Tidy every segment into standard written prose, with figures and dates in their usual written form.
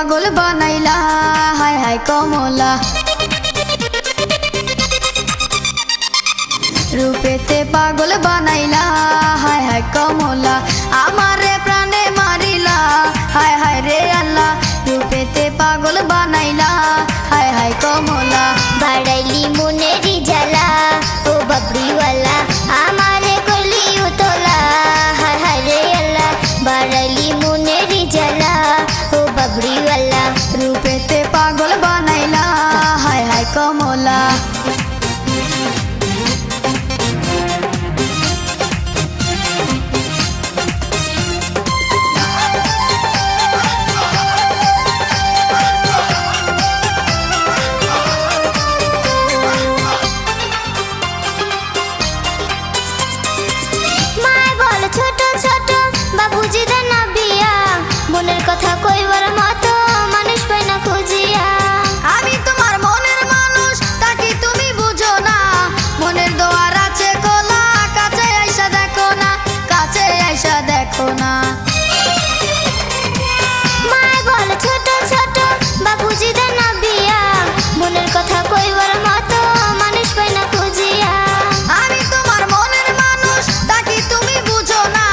পাগল বানাইলা হায় হায় কমলা রূপেতে পাগল বানাইলা হায় হায় কমলা আমারে প্রাণে মারিলা হায় হায় রে আল্লাহ রূপেতে পাগল বানাইলা হায় হায় কমলা বাড়াইলি মনেরি জ্বালা ও বাবরিওয়ালা আমারে করলি উতলা হায় হায় রে আল্লাহ বাড়াইলি মনেরি জ্বালা ও বাবরিওয়ালা রূপেতে পাগল বানাইলা হায় হায় কমলা ছোট ছোট বাবুজি দেন না বিয়া মনের কথা কইবার মতো মানুষ পাই না খুঁজিয়া আমি তোমার মনের মানুষ তাকে তুমি বুঝো না মনের দোয়ার আছে খোলা কাছে আইসা দেখো না কাছে আইসা দেখো না মায় বলে ছোট ছোট বাবুজি দেন না বিয়া মনের কথা কইবার মতো মানুষ পাই না খুঁজিয়া আমি তোমার মনের মানুষ তাকে তুমি বুঝো না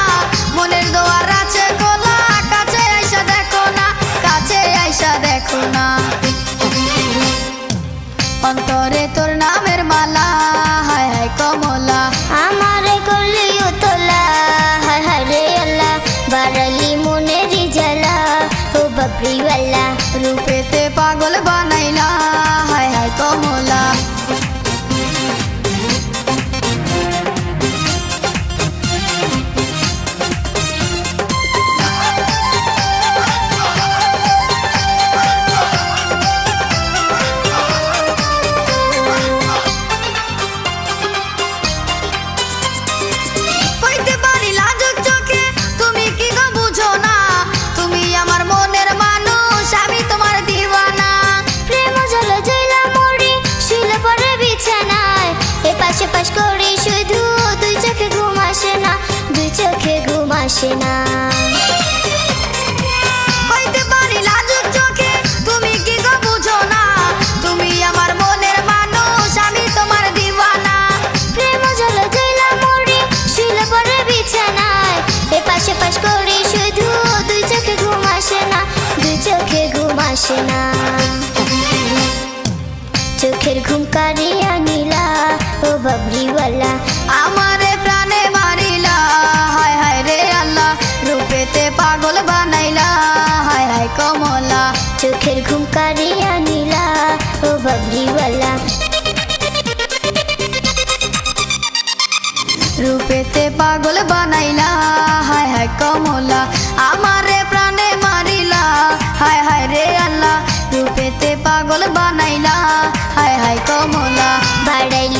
মনের দোয়ার আছে খোলা কাছে আইসা দেখো না কাছে আইসা দেখো না অন্তরে তোর নামের মালা হায় হায় কমলা আমারে করলি উতলা হায় হায় রে আল্লাহ বাড়ালি মনেরি জ্বালা ও বাবরিওয়ালা রূপেতে পাগল বানাইলা হায় হায় কমলা কইতে পারি লাজুক চোখে তুমি কি গো বুঝো না তুমি আমার মনের মানুষ আমি তোমার দিওয়ানা প্রেম জল জইলা মরি শুলে পরে বিছানায় এ পাশে পাশ করি শুধু দুই চোখে ঘুম আসে না দুই চোখে ঘুম আসে না কইতে পারি লাজুক চোখে তুমি কি গো বুঝো না তুমি আমার মনের মানুষ আমি তোমার দিওয়ানা প্রেম জল জইলা মরি শুলে পরে বিছানায় এ পাশে পাশ করি শুধু দুই চোখে ঘুম আসে না দুই চোখে ঘুম আসে না চোখের ঘুম কারিয়া নীলা ও বাবরিওয়ালা আমারে প্রাণে মারিলা হায় হায় রে আল্লাহ রূপেতে পাগল বানাইলা হায় হায় কমলা চোখের ঘুম কারিয়া নীলা ও বাবরিওয়ালা রূপেতে পাগল বানাইলা হায় হায় কমলা আমারে প্রাণে মারিলা হায় হায় রে আল্লাহ রূপেতে পাগল বানাইলা হায় হায় কমলা বাড়াইলি